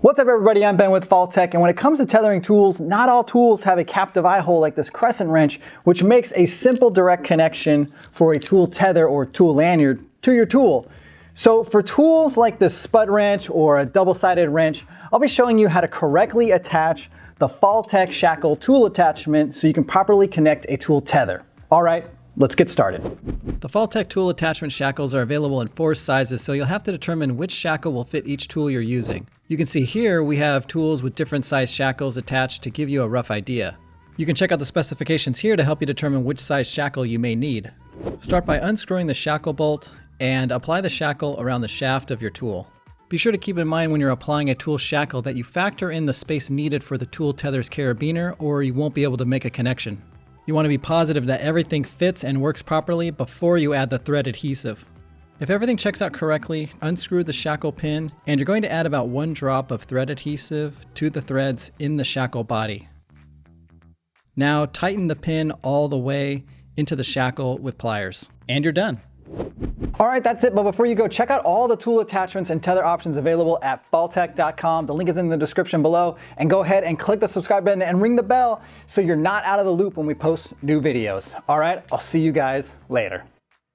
What's up everybody, I'm Ben with Faltech, and when it comes to tethering tools, not all tools have a captive eye hole like this crescent wrench, which makes a simple direct connection for a tool tether or tool lanyard to your tool. So for tools like this spud wrench or a double-sided wrench, I'll be showing you how to correctly attach the Faltech shackle tool attachment so you can properly connect a tool tether. All right, let's get started. The Faltech tool attachment shackles are available in 4 sizes, so you'll have to determine which shackle will fit each tool you're using. You can see here we have tools with different size shackles attached to give you a rough idea. You can check out the specifications here to help you determine which size shackle you may need. Start by unscrewing the shackle bolt and apply the shackle around the shaft of your tool. Be sure to keep in mind when you're applying a tool shackle that you factor in the space needed for the tool tether's carabiner, or you won't be able to make a connection. You want to be positive that everything fits and works properly before you add the thread adhesive. If everything checks out correctly, unscrew the shackle pin, and you're going to add about 1 drop of thread adhesive to the threads in the shackle body. Now tighten the pin all the way into the shackle with pliers, and you're done. All right, that's it, but before you go, check out all the tool attachments and tether options available at faltech.com. The link is in the description below, and go ahead and click the subscribe button and ring the bell so you're not out of the loop when we post new videos. All right, I'll see you guys later.